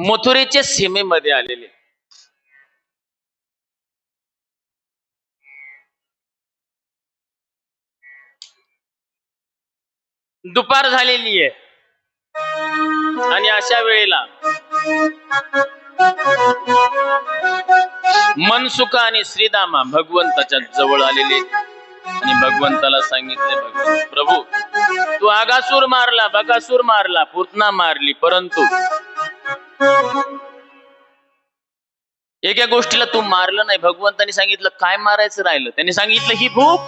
मथुरेच्या सीमेमध्ये आलेले. दुपार झालेली आहे आणि अशा वेळेला मनसुख आणि श्रीदामा भगवंताच्या जवळ आलेले आणि भगवंताला सांगितले, भगवंत प्रभू, तू आगासूर मारला, बकासूर मारला, पूतना मारली, परंतु एका गोष्टीला तू मारलं नाही. भगवंतानी सांगितलं काय मारायचं राहिलं? त्यांनी सांगितलं ही भूक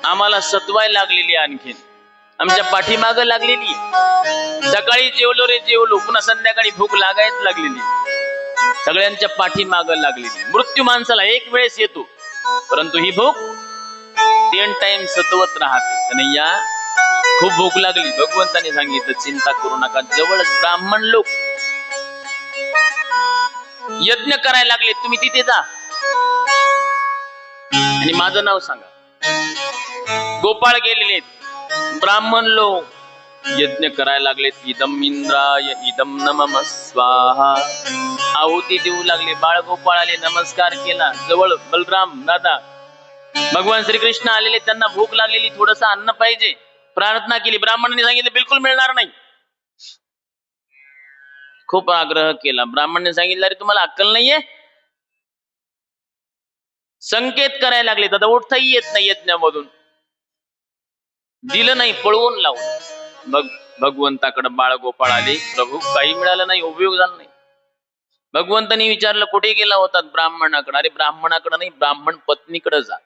आम्हाला सतवाय लागलेली, आणखीन आमच्या पाठीमाग लागलेली. सकाळी जेवलो रे जेवलो, पुन्हा संध्याकाळी भूक लागायच लागलेली, सगळ्यांच्या पाठीमाग लागलेली. मृत्यू माणसाला एक वेळेस येतो, परंतु ही भूक 3 टाइम सतवत राहते. आणि या खूप भूक लागली. भगवंताने सांगितलं चिंता करू नका, जवळच ब्राह्मण लोक यज्ञ करायला लागले, तुम्ही तिथे जा आणि माझं नाव सांगा. गोपाळ गेलेले, ब्राह्मण लोक यज्ञ करायला लागले. इदम इंद्राय इदम नमः स्वाहा, आहुती देऊ लागले. बाळगोपाळ आले, नमस्कार केला. जवळ बलराम दादा भगवान श्रीकृष्ण आलेले, त्यांना भूक लागलेली, थोडस अन्न पाहिजे, प्रार्थना केली. ब्राह्मणांनी सांगितलं बिलकुल मिळणार नाही. खूप आग्रह केला. ब्राह्मणांनी सांगितलं अरे तुम्हाला अक्कल नाहीये? संकेत करायला लागले, दादा उठताही येत नाही यज्ञामधून. दिलं नाही, पळवून लावून. भगवंताकडे बाळगोपाळ आले, प्रभू काही मिळालं नाही, उपयोग झाला नाही. भगवंतांनी विचारलं कुठे गेला होता? ब्राह्मणाकडे. अरे ब्राह्मणाकडे नाही, ब्राह्मण पत्नीकडे जा.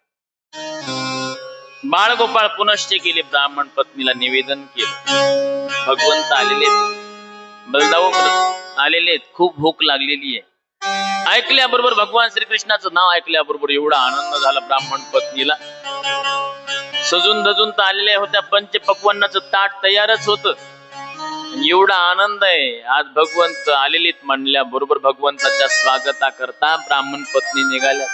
बाळगोपाळ पुनश्च गेले, ब्राह्मण पत्नीला निवेदन केलं. भगवंत आलेले, बलदाव आलेले, खूप भूक लागलेली आहे. ऐकल्याबरोबर भगवान श्रीकृष्णाचं नाव ऐकल्याबरोबर एवढा आनंद झाला ब्राह्मण पत्नीला. सजून धजून तर आलेल्या होत्या, पंचपक्वान्नाचं ताट तयारच होतं. एवढा आनंद आहे. आज भगवंत आलेलेत म्हणल्या बरोबर भगवंताच्या स्वागता करता ब्राह्मण पत्नी निघाल्या.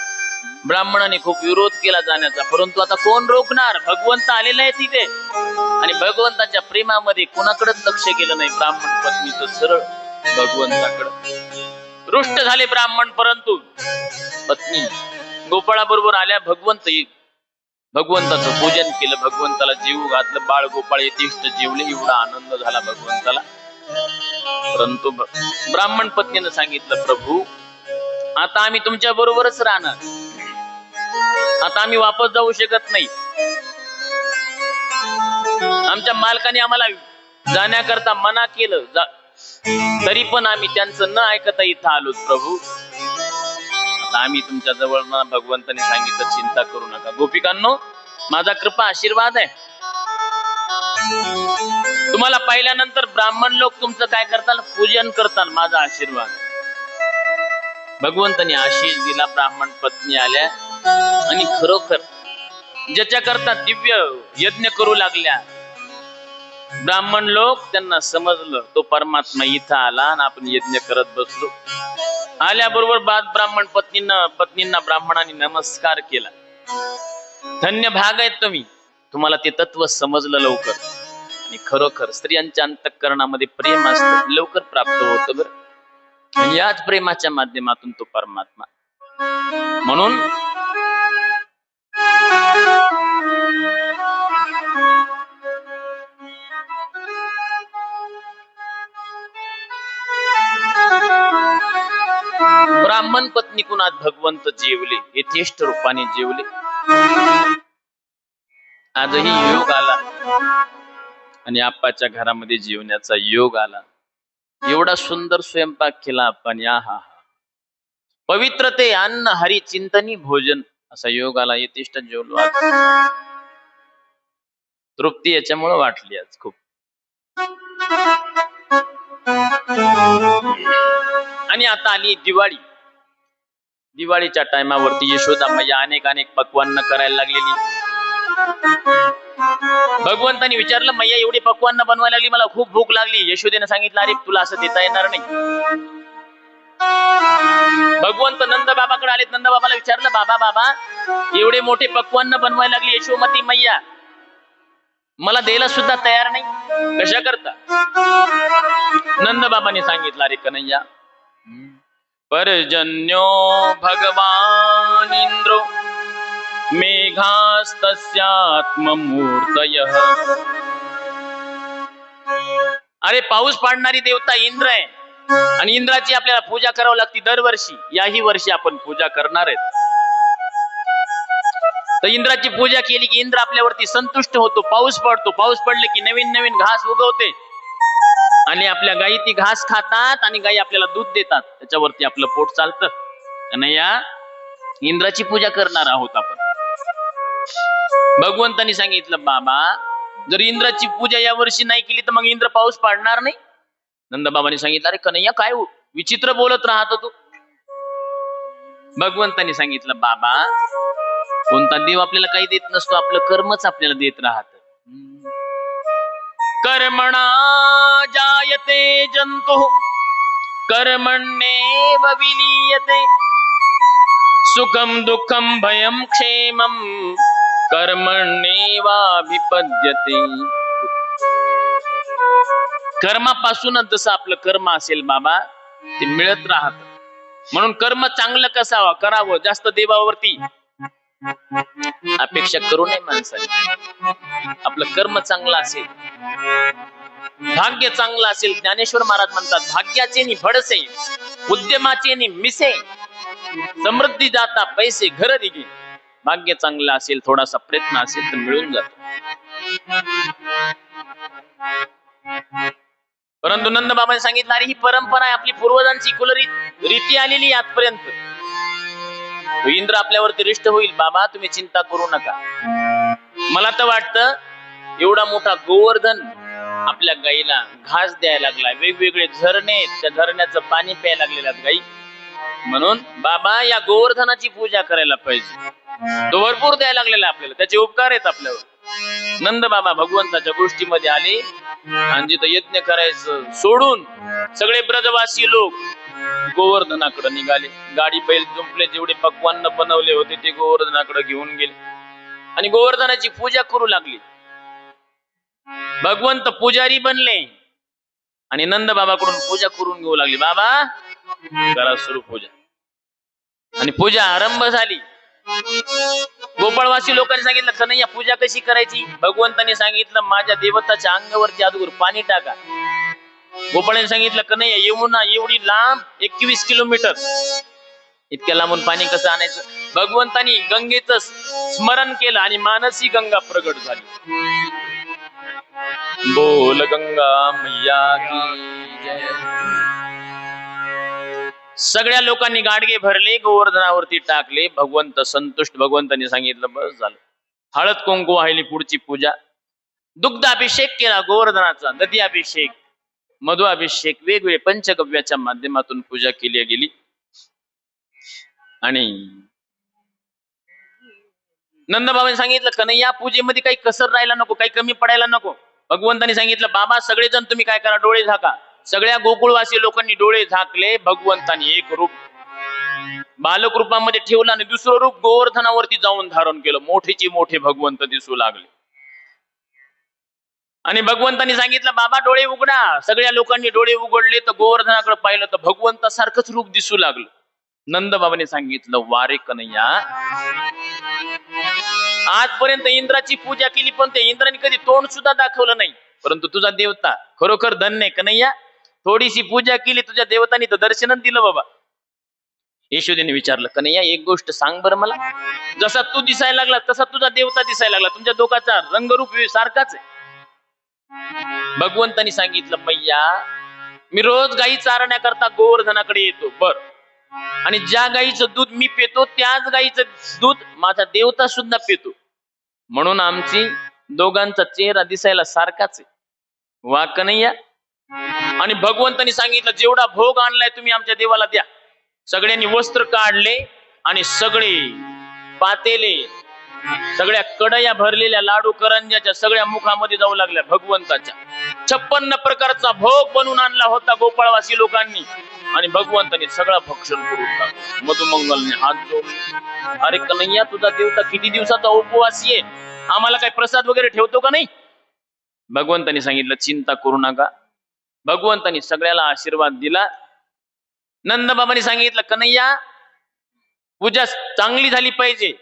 ब्राह्मणाने खूप विरोध केला जाण्याचा, परंतु आता कोण रोखणार? भगवंत आलेला आहे तिथे आणि भगवंताच्या प्रेमामध्ये कोणाकडेच लक्ष गेलं नाही. ब्राह्मण पत्नीचं सरळ भगवंताकडे. रुष्ट झाले ब्राह्मण, परंतु पत्नी गोपाळाबरोबर आल्या. भगवंताचं पूजन केलं, भगवंताला जेवू घातलं. बाळ गोपाळ यथेष्ट जेवले. एवढा आनंद झाला भगवंताला. परंतु ब्राह्मण पत्नीनं सांगितलं, प्रभू आता आम्ही तुमच्या बरोबरच राहणार, आता आम्ही वापस जाऊ शकत नाही. आमच्या मालकाने आम्हाला जाण्याकरता मना केलं, तरी पण आम्ही त्यांचं न ऐकता इथं आलो. प्रभू आता आम्ही तुमच्या जवळ. भगवंताने सांगितलं चिंता करू नका. गोपिकांनो, माझा कृपा आशीर्वाद आहे. तुम्हाला पाहिल्यानंतर ब्राह्मण लोक तुमचं काय करतात? पूजन करतात. माझा आशीर्वाद. भगवंताने आशीष दिला. ब्राह्मण पत्नी आल्या आणि खरोखर ज्याच्या करता दिव्य यज्ञ करू लागल्या, ब्राह्मण लोक त्यांना समजलं तो परमात्मा इथं आला आणि आपण यज्ञ करत बसलो. आल्याबरोबर ब्राह्मण पत्नींना ब्राह्मणाने नमस्कार केला. धन्य भाग आहेत तुम्ही, तुम्हाला ते तत्व समजलं लवकर. आणि खरोखर स्त्रियांच्या अंतःकरणामध्ये प्रेम असतं, लवकर प्राप्त होतं बरं. आणि याच प्रेमाच्या माध्यमातून तो परमात्मा. म्हणून ब्राह्मण पत्नीकून आज भगवंत जेवले, यथेष्ट रूपाने जेवले. आजही योग आला आणि आप्पाच्या घरामध्ये जेवण्याचा योग आला. एवढा सुंदर स्वयंपाक केला आपण. या हा पवित्र ते अन्न हरी चिंतनी भोजन असा योग आला. यथेष्ट जेवलो आज. तृप्ती याच्यामुळे वाटली आज खूप. आणि आता आली दिवाळी. दिवाळीच्या टायमावरती यशोदा मैया अनेक पक्वान्न करायला लागलेली. भगवंतानी विचारलं, मैया एवढी पक्वान्न बनवायला लागली, मला खूप भूक लागली. यशोदेने सांगितलं, अरे तुला असं देता येणार नाही. भगवंत नंद बाबाकडे आलेत. नंद बाबाला विचारलं, बाबा एवढे मोठे पक्वान्न बनवायला लागली यशोमती मैया, मला द्यायला सुद्धा तयार नाही, कशा करता? नंद बाबांनी सांगितलं, अरे कन्हैया, पर्जन्यो भगवान इंद्रो मेघास्तस्यात्ममूर्तयः. अरे पाऊस पाडणारी देवता इंद्र आहे आणि इंद्राची आपल्याला पूजा करावी लागते दरवर्षी. याही वर्षी आपण पूजा करणार आहेत. तर इंद्राची पूजा केली की इंद्र आपल्यावरती संतुष्ट होतो, पाऊस पडतो. पाऊस पडले की नवीन नवीन घास उगवते आणि आपल्या गायी ती घास खातात आणि गायी आपल्याला दूध देतात. त्याच्यावरती आपलं पोट चालतं. आणि या इंद्राची पूजा करणार आहोत आपण. भगवंतांनी सांगितलं, बाबा जर इंद्राची पूजा या वर्षी नाही केली तर मग इंद्र पाऊस पाडणार नाही. नंद बाबांनी सांगितलं, अरे कन्हैया काय विचित्र बोलत राहतो तू. भगवंतांनी सांगितलं, बाबा कोणता देव आपल्याला काही देत नसतो, आपलं कर्मच आपल्याला देत राहत. कर्मणा जायते जंतु कर्मण्येव विलीयते सुखम दुःखम भयम क्षेमम कर्मण्येवाभिपद्यते. कर्मापासूनच जसं आपलं कर्म असेल बाबा ते मिळत राहत. म्हणून कर्म चांगलं कसावं करावं, जास्त देवावरती अपेक्षा करू नये माणसाने. आपलं कर्म चांगलं असेल, भाग्य चांगलं असेल. ज्ञानेश्वर महाराज म्हणतात, भाग्याचे नि भडसे उद्यमाचे नि मिसे समृद्धी जाता पैसे घर दिगे. भाग्य चांगलं असेल, थोडासा प्रयत्न असेल तर मिळून जातो. परंतु नंद बाबांनी सांगितलं, अरे ही परंपरा आहे आपली, पूर्वजांची रीती आलेली आजपर्यंत. इंद्र आपल्यावरती रिष्ट होईल. बाबा तुम्ही चिंता करू नका. मला तर वाटतं एवढा मोठा गोवर्धन आपल्या गाईला घास द्यायला लागलाय, वेगवेगळे झरणे, त्या झरण्याचं पाणी प्यायला लागलेल्या गाई. म्हणून बाबा या गोवर्धनाची पूजा करायला पाहिजे. तो भरपूर द्यायला लागलेला आपल्याला, त्याचे उपकार आहेत आपल्यावर. नंद बाबा भगवंताच्या गोष्टीमध्ये आले आणि जिथं यज्ञ करायचं सोडून सगळे ब्रजवासी लोक गोवर्धनाकडे निघाले. गाडी बैल जुंपले, जेवढे पक्वान्न बनवले होते ते गोवर्धनाकडे घेऊन गेले आणि गोवर्धनाची पूजा करू लागली. भगवंत पुजारी बनले आणि नंद बाबाकडून पूजा करून घेऊ लागली. बाबा करा सुरू पूजा. आणि पूजा आरंभ झाली. गोपाळवासी लोकांनी सांगितलं, कन्हैया पूजा कशी करायची? भगवंतांनी सांगितलं, माझ्या देवताच्या अंगावरती अगोदर पाणी टाका. गोपाळांनी सांगितलं, कन्हैया यमुना एवढी लांब 21 किलोमीटर, इतक्या लांबून पाणी कसं आणायचं? भगवंतांनी गंगेचं स्मरण केलं आणि मानसी गंगा प्रगट झाली. बोल गंगा मैया की जय. सगळ्या लोकांनी गाडगे भरले, गोवर्धनावरती टाकले. भगवंत संतुष्ट. भगवंतांनी सांगितलं, बस झालं. हळद कुंकू वाहिली, पुढची पूजा. दुग्ध अभिषेक केला गोवर्धनाचा, नदी अभिषेक, मधु अभिषेक, वेगवेगळे पंचगव्याच्या माध्यमातून पूजा केली गेली. आणि नंदबाबांनी सांगितलं, कन्हैया पूजेमध्ये काही कसर राहायला नको, काही कमी पडायला नको. भगवंतांनी सांगितलं, बाबा सगळेजण तुम्ही काय करा, डोळे झाका. सगळ्या गोकुळवासी लोकांनी डोळे झाकले. भगवंतांनी एक रूप बालक रूपामध्ये ठेवलं आणि दुसरं रूप गोवर्धनावरती जाऊन धारण केलं. मोठेची मोठे भगवंत दिसू लागले. आणि भगवंतांनी सांगितलं, बाबा डोळे उघडा. सगळ्या लोकांनी डोळे उघडले तर गोवर्धनाकडे पाहिलं तर भगवंतासारखंच रूप दिसू लागलं. नंद बाबांनी सांगितलं, वारे कन्हैया, आजपर्यंत इंद्राची पूजा केली पण ते इंद्राने कधी तोंड सुद्धा दाखवलं नाही. परंतु तुझा देवता खरोखर धन्य आहे कन्हैया. थोडीशी पूजा केली तुझ्या देवतांनी तर दर्शनच दिलं बाबा. यशोदेने विचारलं, कन्हैया एक गोष्ट सांग बरं मला. जसा तू दिसायला लागला तसा तुझा देवता दिसायला लागला. तुमच्या दोघांचा रंगरूप सारखाच आहे. भगवंतांनी सांगितलं, मैया मी रोज गाई चारण्याकरता गोवर्धनाकडे येतो. बर. आणि ज्या गाईचं दूध मी पितो त्याच गाईचं दूध माझा देवता सुद्धा पितो. म्हणून आमची दोघांचा चेहरा दिसायला सारखाच आहे. वा कन्हैया. आणि भगवंतांनी सांगितलं, जेवढा भोग आणलाय तुम्ही आमच्या देवाला द्या. सगळ्यांनी वस्त्र काढले आणि सगळे पातेले, सगळ्या कढया भरलेल्या लाडू करंजाच्या सगळ्या मुखामध्ये जाऊ लागल्या भगवंताच्या. 56 प्रकारचा भोग बनवून आणला होता गोपाळवासी लोकांनी आणि भगवंतांनी सगळा भक्षण करून टाकलं. मधुमंगलने हात जोडले, अरे कन्हैया तुझा देवता किती दिवसाचा उपवासी आहे, आम्हाला काही प्रसाद वगैरे ठेवतो का नाही? भगवंतानी सांगितलं चिंता करू नका. भगवंतानी सगळ्याला आशीर्वाद दिला. नंदबाबांनी सांगितलं कन्हैया पूजा चांगली झाली पाहिजे.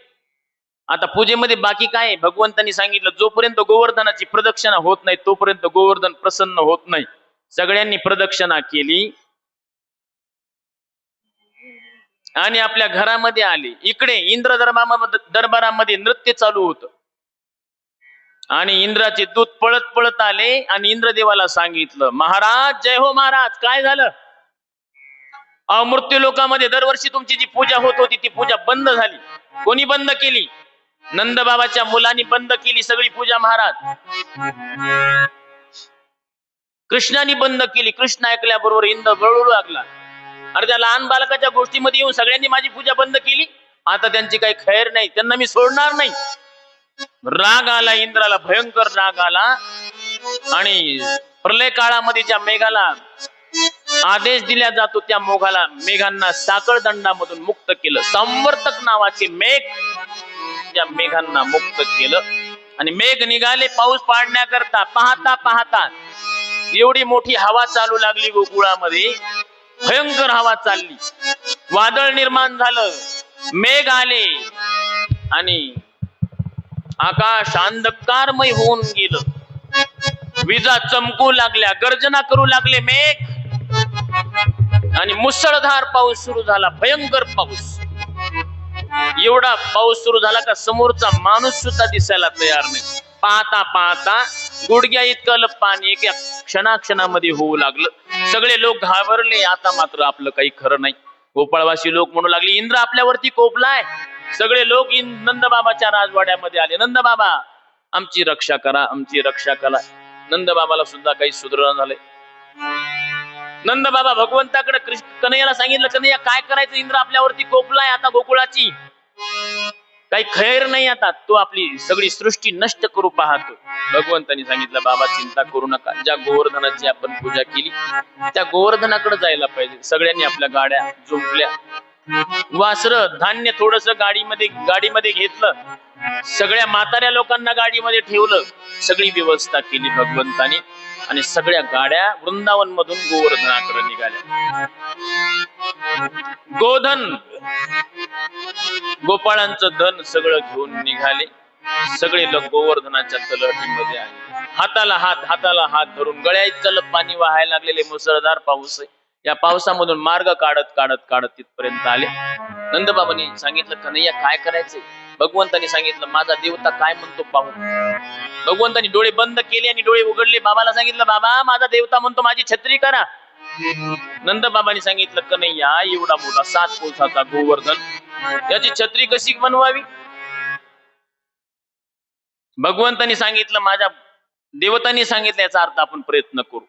आता पूजेमध्ये बाकी काय? भगवंतानी सांगितलं जोपर्यंत गोवर्धनाची प्रदक्षिणा होत नाही तोपर्यंत गोवर्धन प्रसन्न होत नाही. सगळ्यांनी प्रदक्षिणा केली आणि आपल्या घरामध्ये आले. इकडे इंद्र दरबारामध्ये नृत्य चालू होतं आणि इंद्राचे दूत पळत पळत आले आणि इंद्रदेवाला सांगितलं महाराज जय हो महाराज. काय झालं? मृत्यू लोकामध्ये दरवर्षी तुमची जी पूजा होत होती ती पूजा बंद झाली. कोणी बंद केली? नंदबाबाच्या मुलांनी बंद केली सगळी पूजा महाराज. कृष्णाने बंद केली. कृष्ण ऐकल्याबरोबर इंद्र बळू लागला. अरे त्या लहान बालकाच्या गोष्टीमध्ये येऊन सगळ्यांनी माझी पूजा बंद केली. आता त्यांची काही खैर नाही, त्यांना मी सोडणार नाही. राग आला इंद्राला, भयंकर राग आला आणि प्रलय काळामध्ये ज्या मेघाला आदेश दिला जातो त्या मेघांना साखळ दंडामधून मुक्त केलं. संवर्तक नावाचे मेघ त्या मेघांना मुक्त केलं आणि मेघ निघाले पाऊस पाडण्याकरता. पाहता पाहता एवढी मोठी हवा चालू लागली गोकुळामध्ये, भयंकर हवा चालली, वादळ निर्माण झालं, मेघ आले आणि आकाश अंधकारमय होऊन गेलं. विजा चमकू लागल्या, गर्जना करू लागले मेघ आणि मुसळधार पाऊस सुरू झाला. भयंकर पाऊस. एवढा पाऊस सुरू झाला का समोरचा माणूस सुद्धा दिसायला तयार नाही. पाहता पाहता गुडघ्या इतकं पाणी एका क्षणाक्षणामध्ये होऊ लागलं. सगळे लोक घाबरले. आता मात्र आपलं काही खरं नाही. गोपाळवासी लोक म्हणू लागले इंद्र आपल्यावरती कोपलाय. सगळे लोक नंदबाबाच्या राजवाड्यामध्ये आले. नंदबाबा आमची रक्षा करा, आमची रक्षा करा. नंदबाबाला सुद्धा काही सुधारणा झाले. नंदबाबा भगवंताकडे कन्हैयाला सांगितलं कन्हैया काय करायचं? इंद्र आपल्यावरती कोपलाय. आता गोकुळाची काही खैर नाही. आता तो आपली सगळी सृष्टी नष्ट करू पाहतो. भगवंतानी सांगितलं बाबा चिंता करू नका. ज्या गोवर्धनाची आपण पूजा केली त्या गोवर्धनाकडे जायला पाहिजे. सगळ्यांनी आपल्या गाड्या जुंपल्या. वासर धान्य थोडस गाडीमध्ये घेतलं. सगळ्या म्हाताऱ्या लोकांना गाडीमध्ये ठेवलं. सगळी व्यवस्था केली भगवंतानी आणि सगळ्या गाड्या वृंदावन मधून गोवर्धनाकडे निघाल्या. गोधन गोपाळांचं धन सगळं घेऊन निघाले. सगळे लोक गोवर्धनाच्या तलहटीमध्ये आले. हाताला हात धरून गळ्यात पाणी वाहायला लागलेले मुसळधार पाऊस आहे. या पावसामधून मार्ग काढत तिथपर्यंत आले. नंदबाबांनी सांगितलं कन्हैया काय करायचंय? भगवंतानी सांगितलं माझा देवता काय म्हणतो पाहू. भगवंतानी डोळे बंद केले आणि डोळे उघडले. बाबाला सांगितलं बाबा माझा देवता म्हणतो माझी छत्री करा. नंदबाबांनी सांगितलं कन्हैया एवढा मोठा 7 कोसाचा गोवर्धन याची छत्री कशी बनवावी? भगवंतानी सांगितलं माझ्या देवतांनी सांगितलं याचा अर्थ आपण प्रयत्न करू.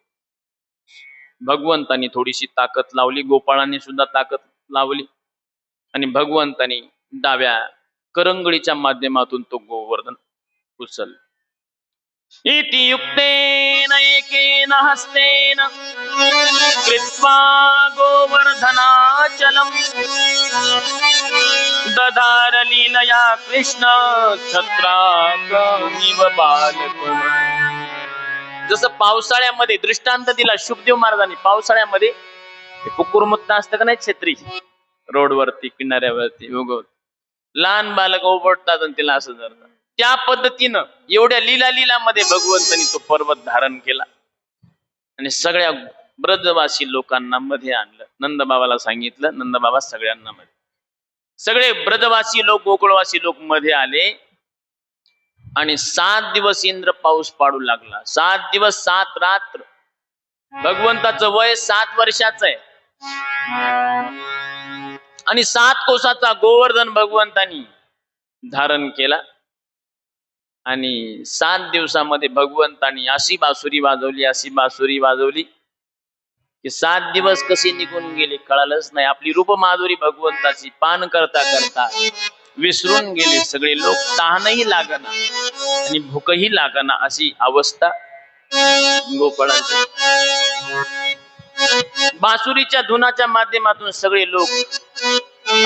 भगवंतानी थोडीशी ताकद लावली. गोपाळांनी सुद्धा ताकद लावली आणि भगवंतानी डाव्या करंगळीच्या माध्यमातून तो गोवर्धन उचल. इति युक्तेन एकेन हस्तेन कृत्वा गोवर्धनाचलम् दधार लीलया कृष्ण छत्राकमिव बालकम्. जसं पावसाळ्यामध्ये दृष्टांत दिला शुभदेव महाराजांनी. पावसाळ्यामध्ये कुकुरमुत्ता असतं का नाही छत्री, रोडवरती किनाऱ्यावरती उगवत लहान बालक ओबडतात आणि तिला असं धरतात. त्या पद्धतीनं एवढ्या लीलामध्ये भगवंतानी तो पर्वत धारण केला आणि सगळ्या ब्रजवासी लोकांना मध्ये आणलं. नंदबाबाला सांगितलं. नंदबाबा सगळ्यांना मध्ये, सगळे ब्रजवासी लोक गोकुळवासी लोक मध्ये आले आणि 7 दिवस इंद्र पाऊस पाडू लागला. 7 दिवस 7 रात्र. भगवंताचं वय 7 वर्षाचं आहे आणि 7 कोसाचा गोवर्धन भगवंतानी धारण केला आणि 7 दिवसामध्ये भगवंतानी अशी बासुरी वाजवली की 7 दिवस कसे निघून गेले कळालंच नाही. आपली रूप माधुरी भगवंताची पान करता करता विसरून गेले. सगळे लोक तहानही लागना आणि भूकही लागना अशी अवस्था गोपाळांची. बासुरीच्या धुनाच्या माध्यमातून सगळे लोक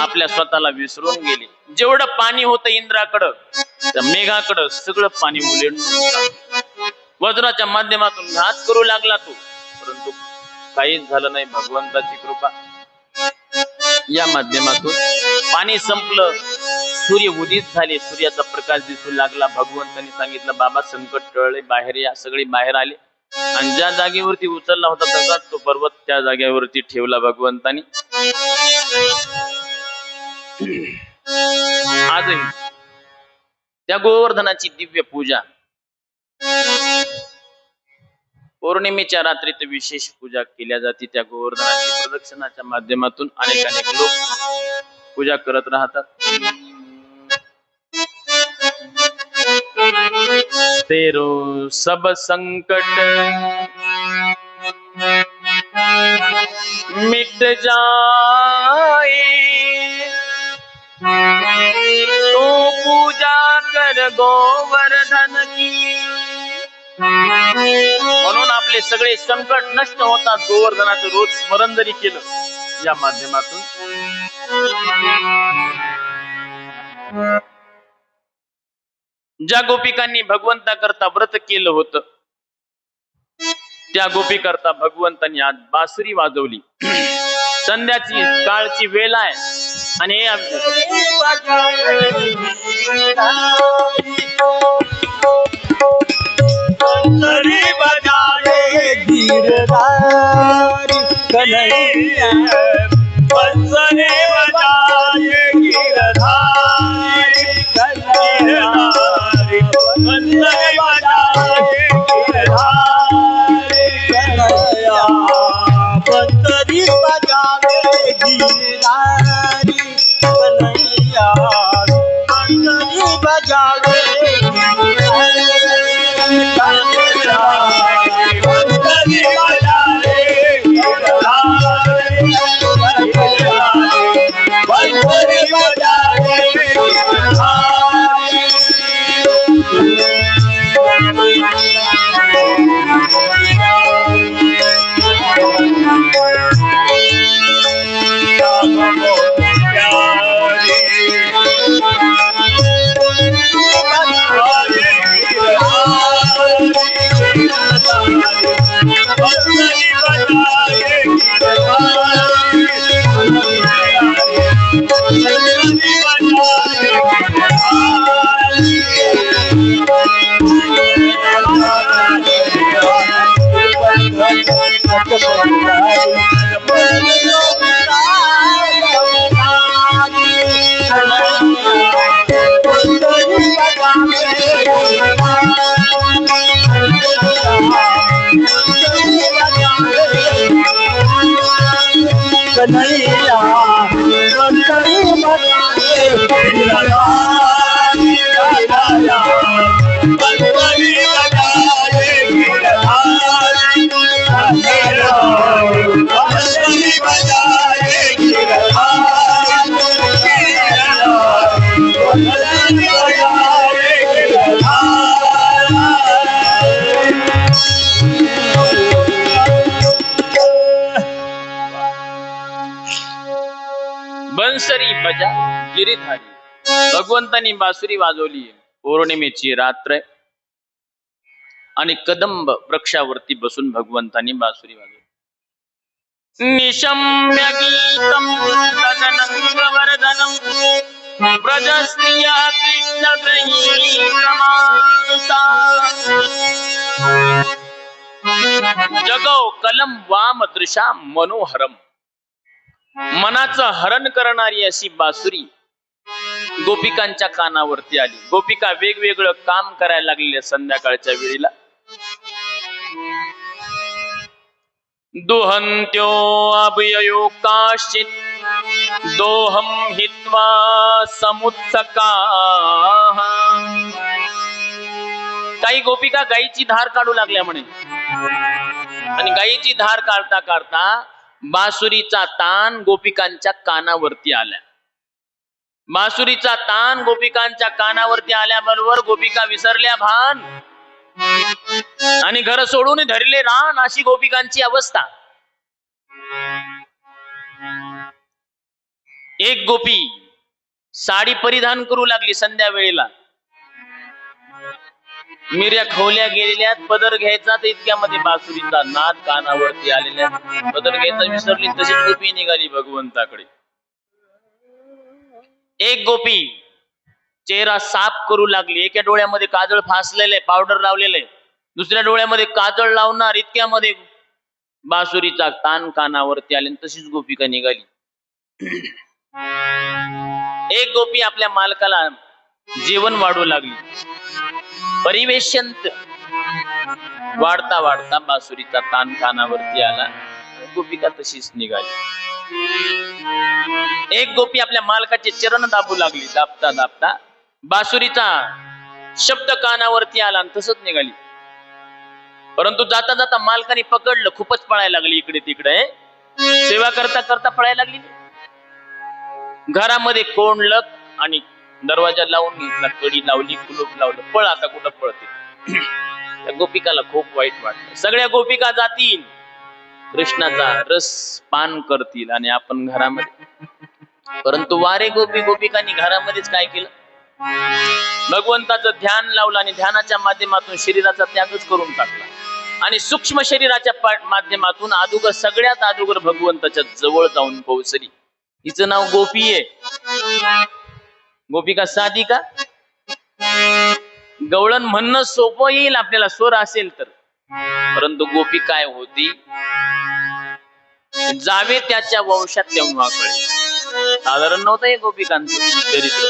आपल्या स्वतःला विसरून गेले. जेवढं पाणी होतं इंद्राकडं त्या मेघाकडं सगळं पाणी वज्राच्या माध्यमातून घात करू लागला तो, परंतु काहीच झालं नाही. भगवंताची कृपा. या माध्यमातून पाणी संपलं, सूर्य उदित झाले, सूर्याचा प्रकाश दिसू लागला. भगवंतांनी सांगितलं, बाबा संकट टळले, बाहेर या. सगळे बाहेर आले आणि ज्या जागेवरती उचलला होता तसाच तो पर्वत त्या जागेवरती ठेवला भगवंतांनी. आजही त्या गोवर्धनाची दिव्य पूजा, पौर्णिमेच्या रात्रीत विशेष पूजा केल्या जाते. त्या गोवर्धनाची प्रदक्षिणाच्या माध्यमातून अनेक लोक पूजा करत राहतात. तेरो सब संकट मिट जाए, तो पूजा कर गोवर्धन की. म्हणून आपले सगळे संकट नष्ट होतात गोवर्धनाचं रोज स्मरण जरी केलं या माध्यमातून. ज्या गोपिकांनी भगवंता करता व्रत केलं होतं त्या गोपी करता भगवंतांनी आज बासुरी वाजवली. संध्याची काळची वेळ आहे आणि बंसरी बजाए गिरधारी कन्हैया, बंसरी बजाए गिरधारी कन्हैया, बंसरी बजाए गिरधारी कन्हैया, बंसरी बजाए गिरधारी कन्हैया, बंसरी बजाए कन्हैया, बंसरी बजाए गिरधारी कन्हैया, बंसरी बजाए गिरधारी कन्हैया, बंसरी बजाए गिरधारी कन्हैया, बंसरी बजाए गिरधारी. बंसरी बजा गिरिधारी. भगवंतांनी बासुरी वाजवली. पौर्णिमेची रात्र आणि कदंब वृक्षावरती बसून भगवंतांनी बासुरी वाजवली. निशम्य गीतम तदनंगवर्धनम ब्रजस्त्रिया कृष्ण जगौ कलम वाम दृशा मनोहरम. मनाचं हरण करणारी अशी बासुरी गोपिकांच्या कानावरती आली. गोपिका वेगवेगळं काम करायला लागलेले संध्याकाळच्या वेळेला. दुहंत्यो अभययो काश्चित दोहम हित्वा समुत्सका. काही गोपिका गायीची धार काढू लागल्या म्हणे आणि गायीची धार काढता काढता बासुरीचा तान गोपिकांच्या कानावरती आला. बासुरीचा तान गोपिकांच्या कानावरती आल्याबरोबर गोपिका विसरल्या भान आणि घर सोडून धरले रान, अशी गोपिकांची अवस्था. एक गोपी साडी परिधान करू लागली संध्या वेळेला. मिऱ्या खोल्या गेलेल्या, पदर घ्यायचा तर इतक्यामध्ये बासुरीचा नाद कानावरती आलेल्या, पदर घ्यायचा विसरली तशीच गोपी निघाली भगवंताकडे. एक गोपी चेहरा साफ करू लागली, एका डोळ्यामध्ये काजळ फासलेले, पावडर लावलेले, दुसऱ्या डोळ्यामध्ये काजळ लावणार, इतक्यामध्ये बासुरीचा तान कानावरती आले, तशीच गोपिका निघाली. एक गोपी आपल्या मालकाला जेवण वाढू लागली, परिवेशंत वाढता वाढता बासुरीचा तान कानावरती आला, गोपिका तशीच निघाली. एक गोपी आपल्या मालकाचे चरण दाबू लागली, दाबता दाबता बासुरीचा शब्द कानावरती आला आणि तसंच निघाली. परंतु जाता जाता मालकाने पकडलं, खूपच पळायला लागली इकडे तिकडे, सेवा करता करता पळायला लागली. घरामध्ये कोंडलं आणि दरवाजा लावून घेतला, कडी लावली, कुलूप लावलं, पळ आता कुठं पळते. त्या गोपिकाला खूप वाईट वाटलं. सगळ्या गोपिका जातील, कृष्णाचा रस पान करतील आणि आपण घरामध्ये. परंतु वारे गोपिकांनी घरामध्येच काय केलं, भगवंताचं ध्यान लावलं आणि ध्यानाच्या माध्यमातून शरीराचा त्यागच करून टाकला आणि सूक्ष्म शरीराच्या माध्यमातून सगळ्यात अगोदर भगवंताच्या जवळ जाऊन पोहोचली. हिचं नाव गोपी आहे. गोपिका साधी का? गवळण म्हणणं सोपं येईल आपल्याला स्वर असेल तर, परंतु गोपी काय होती, जावे त्याच्या वंशात तेव्हा कळे. साधारण नव्हतं हे गोपिकांचं चरित्र.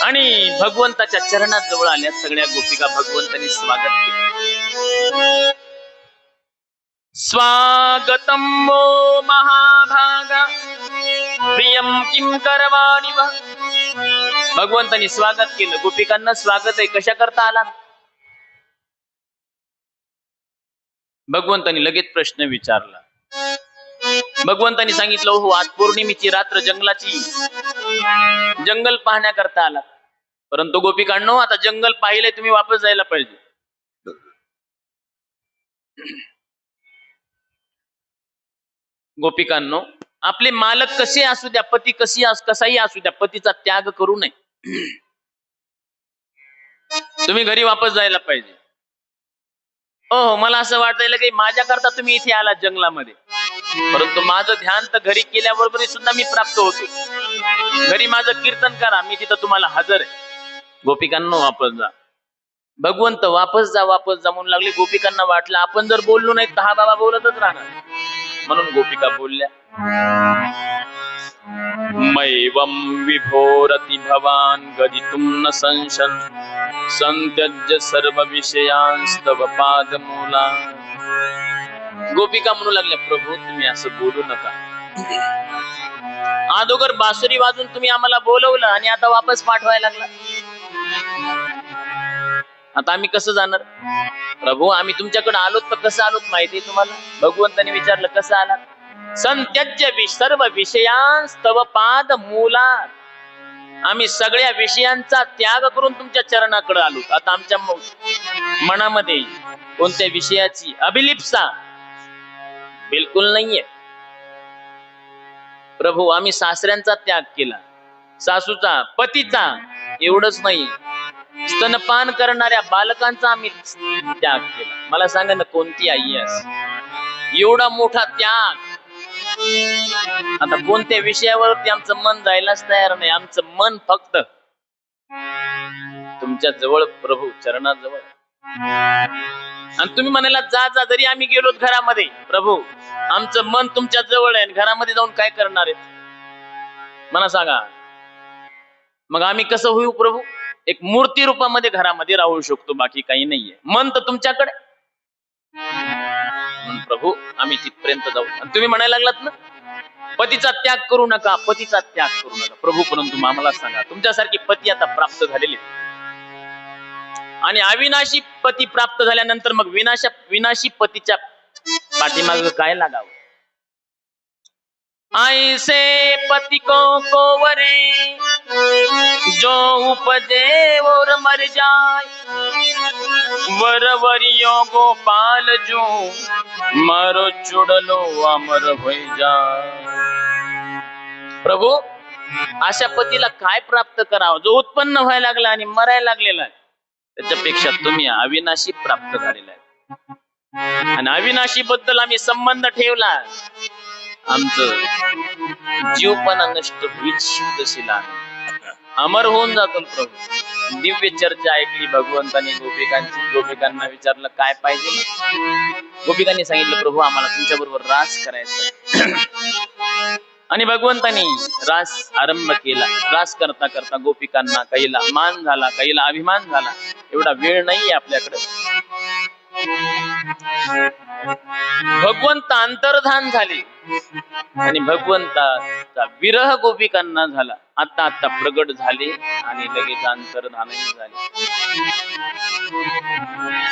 आणि भगवंताच्या चरणात जवळ आल्या सगळ्या गोपिका, भगवंतांनी स्वागत केलं. स्वागतम वो महाभागा प्रियम किम करवाणि वा. भगवंतांनी स्वागत केलं. गोपिकांना स्वागत आहे, कशा करता आला? भगवंतांनी लगेच प्रश्न विचारला. भगवंतांनी सांगितलं, हो आज पौर्णिमेची रात्र, जंगलाची, जंगल पाहण्याकरता आला. परंतु गोपिकांनो, आता जंगल पाहिले, तुम्ही वापस जायला पाहिजे. गोपिकांनो, आपले मालक कसे असू द्या, पती कसाही असू द्या, पतीचा त्याग करू नये. तुम्ही घरी वापस जायला पाहिजे. हो, मला असं वाटायला की माझ्याकरता तुम्ही इथे आलात जंगलामध्ये, परंतु माझं ध्यान तर घरी केल्याबरोबर सुद्धा मी प्राप्त होतो. घरी माझं कीर्तन करा, मी तिथं तुम्हाला हजर आहे. गोपिकांनो, वापस जा. भगवंत वापस जा म्हणून लागले. गोपिकांना वाटलं आपण जर बोललो नाही तर हा बाबा बोलतच राहणार, म्हणून गोपिका बोलल्या. मैवं विभोरति भवान गदितुं न संशन संत्यज्य सर्व विषयांस्तव पादमूला. गोपिका म्हणू लागल्या, प्रभू तुम्ही असं बोलू नका. अगोदर बासुरी वाजून तुम्ही आम्हाला बोलवलं आणि आता वापस पाठवायला लागला. आता आम्ही कसं जाणार? प्रभू आम्ही तुमच्याकडे आलोत, तर कसं आलोत माहिती तुम्हाला? भगवंताने विचारलं, कसं आलात? संत्यज्य सर्व विषयांस्तव पाद मूला. आम्ही सगळ्या विषयांचा त्याग करून तुमच्या चरणाकडे आलो. आता आमच्या मनामध्ये कोणत्या विषयाची अभिलिप्सा बिलकुल नाहीये. प्रभू आम्ही सासऱ्यांचा त्याग केला, सासूचा, पतीचा, एवढंच नाही, स्तनपान करणाऱ्या बालकांचा आम्ही त्याग केला. मला सांगा ना, कोणती आई आहे एवढा मोठा त्याग? आता कोणत्या विषयावरती आमचं मन जायलाच तयार नाही. आमचं मन फक्त तुमच्या जवळ, प्रभू चरणाजवळ. आणि तुम्ही म्हणाला जा जा, जरी आम्ही गेलो घरामध्ये, प्रभू आमचं मन तुमच्या जवळ आहे, घरामध्ये जाऊन काय करणार आहेत मला सांगा. मग आम्ही कसं होऊ प्रभू? एक मूर्ती रूपामध्ये घरामध्ये राहू शकतो, बाकी काही नाहीये. मन तर तुमच्याकडे. प्रभू आम्ही तिथपर्यंत जाऊ. आणि तुम्ही म्हणायला लागलात ना, पतीचा त्याग करू नका, पतीचा त्याग करू नका. प्रभू परंतु आम्हाला सांगा, तुमच्यासारखी पती आता प्राप्त झालेली, आणि अविनाशी पती प्राप्त झाल्यानंतर मग विनाशी पतीच्या पाठीमाग काय लागावं? ऐसे पति को कोवरे जो उपजे और मर जाए, वरवरियो गोपाल जो मरो चुड़लो अमर हो जाए. प्रभू अशा पतीला काय प्राप्त करावं जो उत्पन्न व्हायला लागला आणि मरायला लागलेला आहे? त्याच्यापेक्षा तुम्ही अविनाशी प्राप्त झालेला आहे. आणि अविनाशी बद्दल आम्ही संबंध ठेवला, आमचं जीवपणा नष्ट होईल, शुद्धशीला अमर होऊन जातो प्रभू. दिव्य चर्चा ऐकली भगवंतांनी गोपिकांची. गोपिकांना विचारलं काय पाहिजे. गोपिकांनी सांगितलं प्रभू आम्हाला तुमच्या बरोबर रास करायचा. आणि भगवंतांनी रास आरंभ केला. रास करता करता गोपिकांना काहीला मान झाला, काहीला अभिमान झाला. एवढा वेळ नाहीये आपल्याकडे. भगवंत अंतर्धान झाले आणि भगवंताचा विरह गोपिकांना झाला. आता आता प्रगट झाले आणि लगेच अंतर्धानही झाले.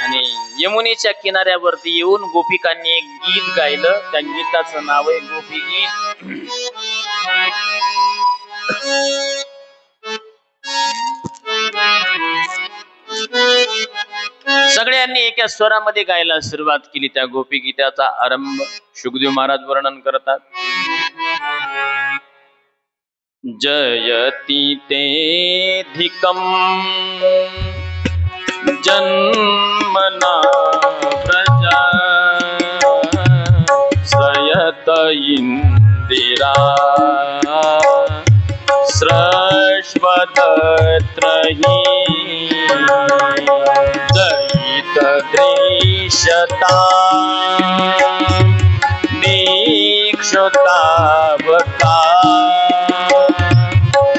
आणि यमुनेच्या किनाऱ्यावरती येऊन गोपिकांनी एक गीत गायलं. त्या गीताचं नाव आहे गोपी गीत. सगळ्यांनी एका स्वरामध्ये गायला सुरुवात केली. त्या गोपी गीताचा आरंभ शुकदेव महाराज वर्णन करतात. जयति तेऽधिकं जन्मना प्रजा श्रयत इंदिरा स्रश्वतत्रहि दयित दृश्यता दीक्षुतावका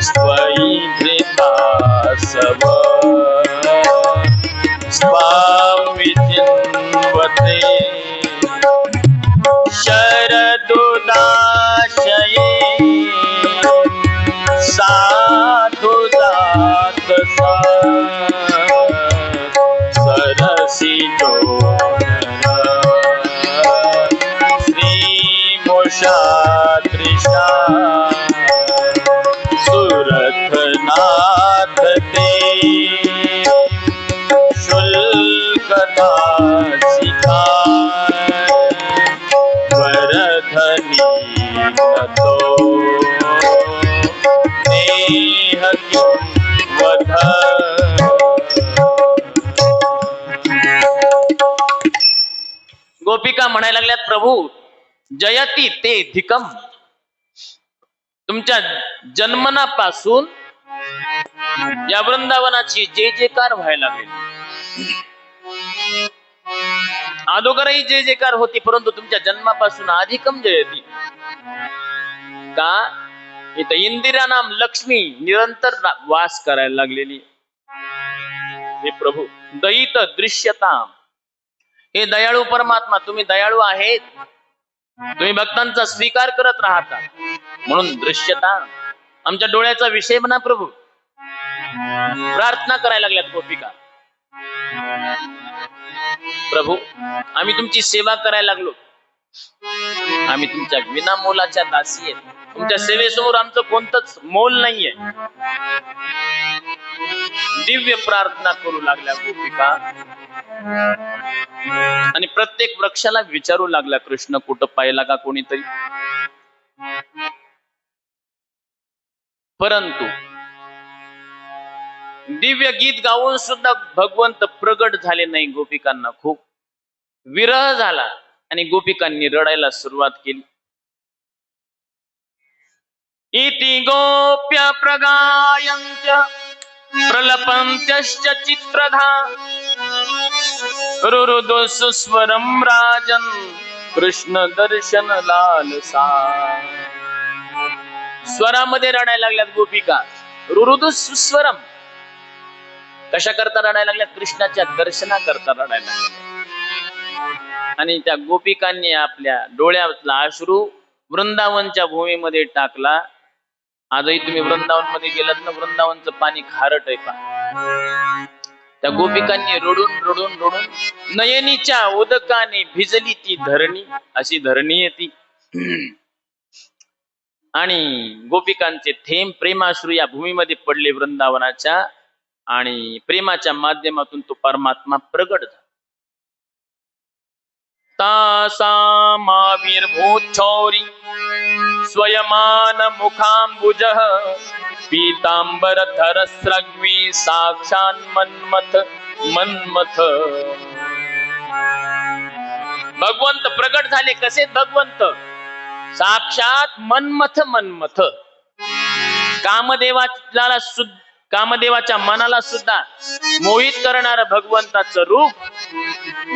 स्वैधृता सव स्वामी चिन्वते शरदुदाशये साधु जात सरसी श्रीमुषा तृषा सुरथनाथ ते शुल्कदासिका वरधनी नतो नेह वध. गोपिका म्हणायला लागल्यात प्रभू जयती ते धिकम, तुमच्या जन्मनापासून या वृंदावनाची जय जयकार व्हायला लागली. अगोदरही जय जयकार होती, परंतु तुमच्या जन्मापासून अधिकम जयती. का इथं इंदिरा नाम लक्ष्मी निरंतर वास करायला लागलेली. हे प्रभू दयित दृश्यता, हे दयाळू परमात्मा तुम्ही दयाळू आहेत. तुम्ही भक्तांचा स्वीकार करत राहता म्हणून दृश्यता आमच्या डोळ्याचा विषय म्हणा प्रभू. प्रार्थना करायला लागल्यात गोपिका. प्रभू आम्ही तुमची सेवा करायला लागलो. आम्ही तुमच्या विनामोलाच्या दासी आहेत. तुमच्या सेवेसमोर आमचं कोणतंच मोल नाहीये. दिव्य प्रार्थना करू लागल्या गोपिका. आणि प्रत्येक वृक्षाला विचारू लागला कृष्ण कुठं पाहिला का कोणीतरी. परंतु दिव्य गीत गाऊन सुद्धा भगवंत प्रगट झाले नाही. गोपिकांना खूप विरह झाला आणि गोपिकांनी रडायला सुरुवात केली. इति गोप्य प्रगायन्त्य प्रलपन्त्यश्च चित्रधा रुरुदो सुस्वरं राजन् कृष्ण दर्शन लालसा. स्वरामध्ये रडायला लागल्यात गोपिका. रुरुदो सुस्वरम, कशा करता रडायला लागल्यात? कृष्णाच्या दर्शना करता रडायला लागल्यात. आणि त्या गोपिकांनी आपल्या डोळ्यातला अश्रू वृंदावनच्या भूमीमध्ये टाकला. आजही तुम्ही वृंदावन मध्ये गेलात ना, वृंदावनचं पाणी खारट आहे पा. त्या गोपिकांनी रडून रडून रडून नयनीच्या उदकाने भिजली ती धरणी. अशी धरणी आहे ती. आणि गोपिकांचे थेंब प्रेमाश्रू या भूमीमध्ये पडले वृंदावनाच्या. आणि प्रेमाच्या माध्यमातून तो परमात्मा प्रगट झाला. तासामाविर्भूत चौरी स्वयमान मुखांबुजः पीतांबरधर स्रग्वी साक्षान् मन्मथ मन्मथ. भगवंत प्रगट झाले. कसे भगवंत? साक्षात मन्मथ मन्मथ. कामदेवाच्या मनाला सुद्धा मोहित करणारं भगवंताचं रूप.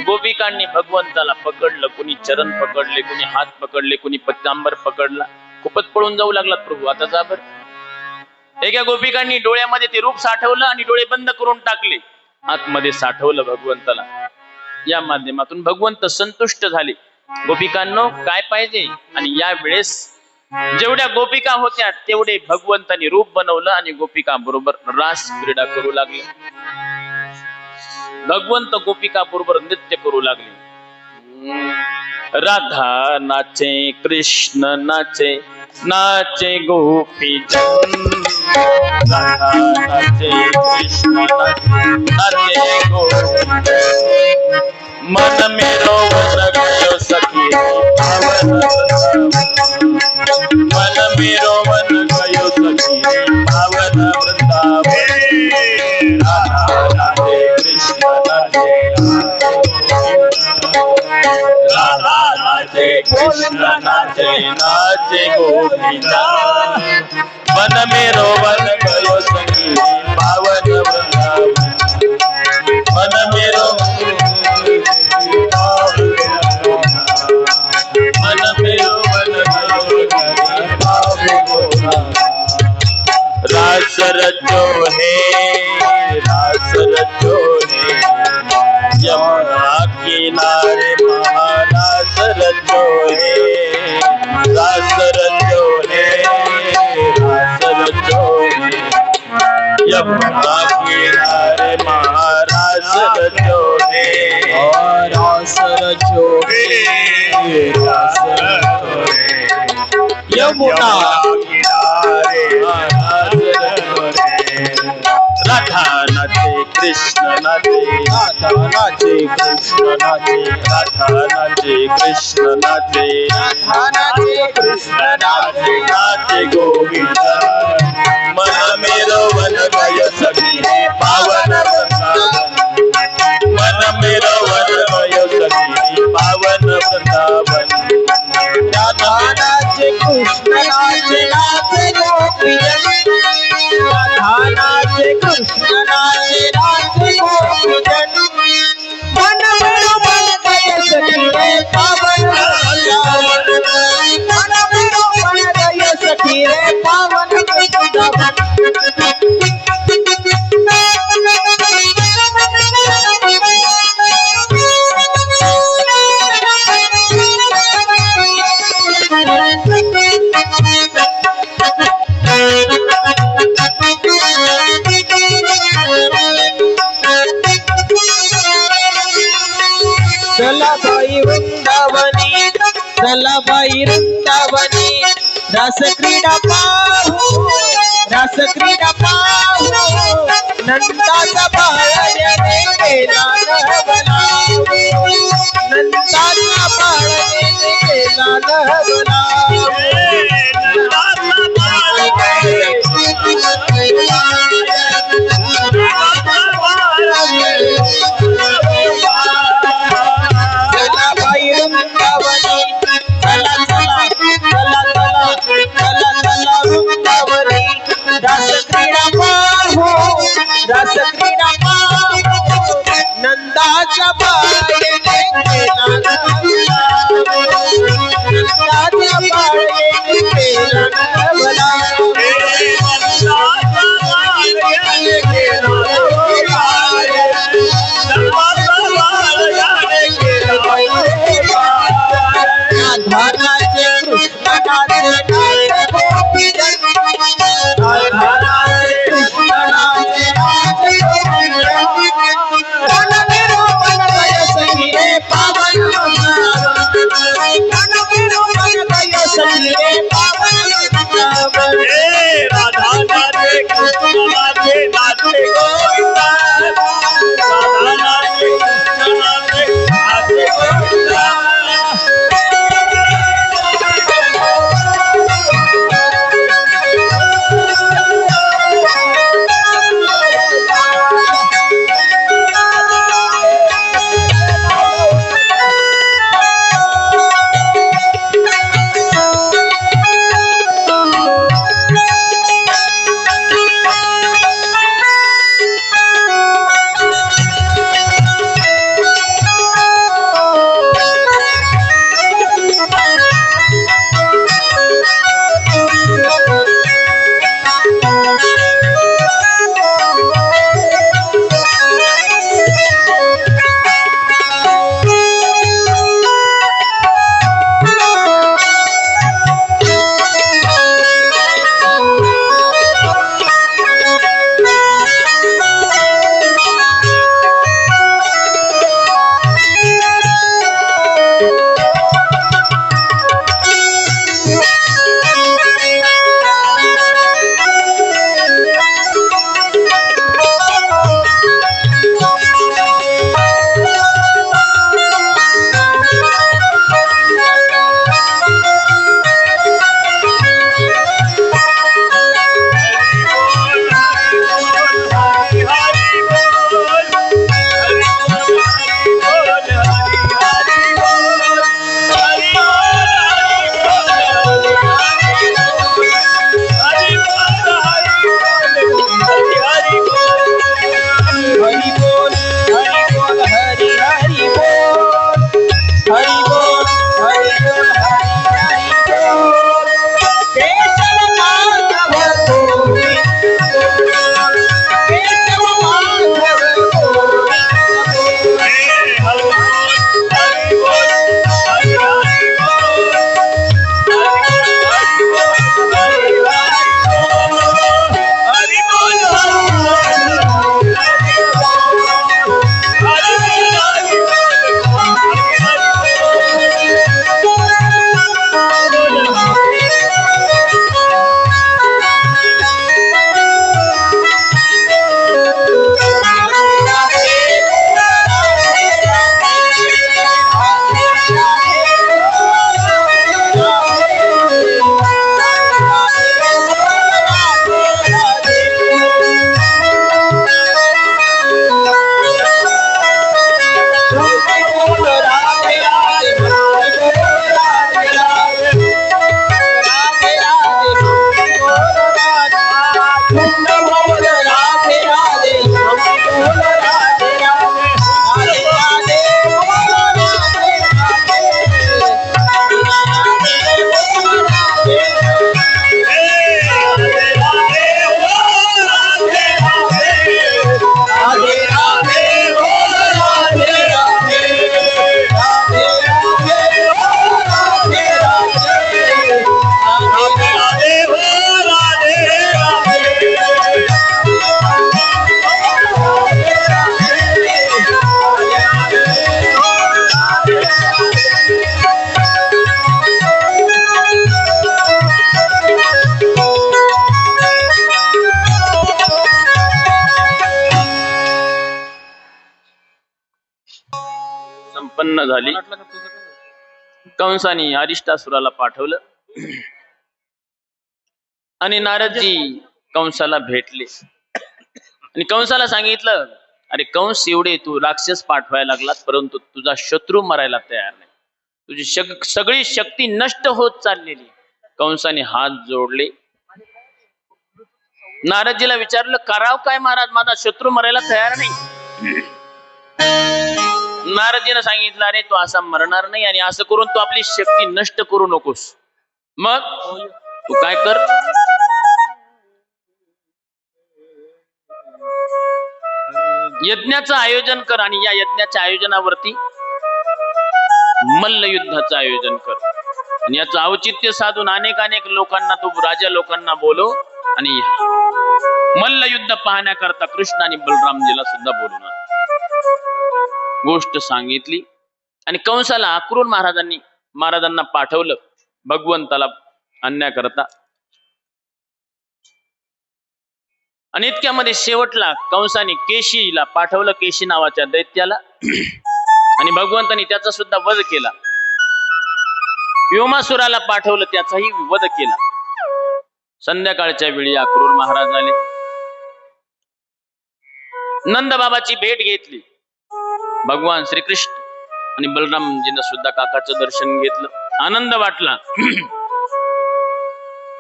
गोपिकांनी भगवंताला पकडलं. कुणी चरण पकडले, कुणी हात पकडले, कुणी पीतांबर पकडला. खूपच पळून जाऊ लागलात प्रभू, आता जा बरं. एका गोपिकांनी डोळ्यामध्ये ते रूप साठवलं आणि डोळे बंद करून टाकले. आतमध्ये साठवलं भगवंताला. या माध्यमातून भगवंत संतुष्ट झाले. गोपिकांनो काय पाहिजे? आणि या वेळेस जेवढ्या गोपिका होत्या तेवढे भगवंतांनी रूप बनवलं आणि गोपिका बरोबर रास क्रीडा करू लागले. भगवंत गोपिका बरोबर नृत्य करू लागले. राधा नाचे, कृष्ण नाचे, नाचे गोपी जन. राधा नाचे, कृष्ण नाचे, नाचे गोपी. मन मेरो वन गयो सखी पावन. मन मेरो वन गयो सखी पावन वृंदावन. राधा नाचे, कृष्ण नाचे, राधा नाचे, कृष्ण नाचे, नाचे गोपीना. मन मेरो वन गयो सखी पावन वृंदावन. मन मेरो मन मेरो वन गयो रास रचो है, रास रचो है. यमुना किनारे महारास रचो है. रास रचो है, रास रचो है. यमुना किनारे महारास रचो है. रास रचो है, रास रचो है. यमुना किनारे महारास रचो है. राधा नाचे, कृष्ण नाचे, राधा नाचे, कृष्ण नाचे, राधा नाचे, कृष्ण नाचे, राधा नाचे, कृष्ण नाचे, नाचे गोविंदा. मन मेरो वन गयो सखी पावन वृंदावन. मन मेरो वन गयो सखी पावन वृंदावन. राधा नाचे, कृष्ण नाचे, नाचे गोपीजन. राधा नाचे, कृष्ण नाचे, नाचे गोपीजन. मन मेरो वन गयो सखी रे पावन वृंदावन. मन मेरो वन गयो सखी रे पावन वृंदावन. चला बाई वृंदावनी, चला बाई वृंदावनी. रस क्रीडा पाहू, रस क्रीडा पाहू. नंदाचा बाळ्याने केला नवला. नंदाचा बाळ्याने केला नवला. रस क्रीडा पाहू. नंदाच्या बाळेने केला नवला. नंदाच्या बाळेने केला नवला. राधा नाचे, कृष्ण नाचे, नाचे गोपीजन. राधा नाचे, कृष्ण नाचे, नाचे गोपीजन. मन मेरो वन गयो सखी रे पावन वृंदावन. मन मेरो वन गयो सखी रे पावन वृंदावन. राधा नाचे, कृष्ण नाचे, नाचे गोविंदा. राधा नाचे, कृष्ण नाचे, नाचे गोविंदा. झाली. कंसाने अरिष्टासुराला पाठवलं आणि नारदजी कंसाला भेटले आणि कंसाला सांगितलं, अरे कंस, एवढे तू राक्षस पाठवायला लागलात परंतु तुझा शत्रू मरायला तयार नाही, तुझी सगळी शक्ती नष्ट होत चाललेली. कंसाने हात जोडले. नारदजीला विचारलं, कराव काय महाराज, माझा शत्रू मरायला तयार नाही. नारदजीने सांगितलं, अरे तू असा मरणार नाही आणि असं करून तू आपली शक्ती नष्ट करू नकोस. मग तू काय कर, यज्ञाचं आयोजन कर आणि या यज्ञाच्या आयोजनावरती मल्ल युद्धाचं आयोजन कर आणि याचं औचित्य साधून अनेक लोकांना, तू राजा लोकांना बोलव आणि मल्ल युद्ध पाहण्याकरता कृष्ण आणि बलरामजीला सुद्धा बोलवून आण. गोष्ट सांगितली आणि कंसाला आक्रोड महाराजांना पाठवलं भगवंताला आणण्याकरता. आणि इतक्यामध्ये शेवटला कंसाने केशीला पाठवलं, केशी नावाच्या दैत्याला, आणि भगवंतानी त्याचा सुद्धा वध केला. व्योमासुराला पाठवलं, त्याचाही वध केला. संध्याकाळच्या वेळी आक्रोड महाराज आले, नंद बाबाची भेट घेतली. भगवान श्रीकृष्ण आणि बलरामजीनं सुद्धा काकाचं दर्शन घेतलं, आनंद वाटला.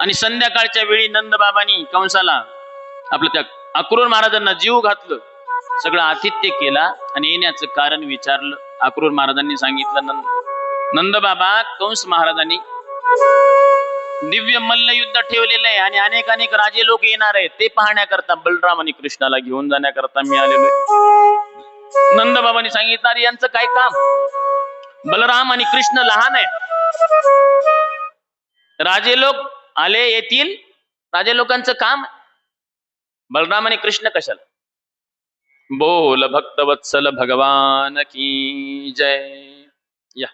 आणि संध्याकाळच्या वेळी नंद बाबांनी कंसाला आपलं त्या आक्रोड महाराजांना जीव घातलं, सगळं आतिथ्य केला आणि येण्याचं कारण विचारलं. आक्रोड महाराजांनी सांगितलं, नंद बाबा, कंस महाराजांनी दिव्य मल्ल युद्ध ठेवलेलं आहे आणि अनेक राजे लोक येणार आहेत, ते पाहण्याकरता बलराम आणि कृष्णाला घेऊन जाण्याकरता मी आलेलो आहे. नंद बाबांनी सांगितलं, अरे यांचं काय काम, बलराम आणि कृष्ण लहान आहे, राजे लोक आले येतील, राजे लोकांचं काम. बलराम आणि कृष्ण कशाला. बोल भक्त वत्सल भगवान की जय. या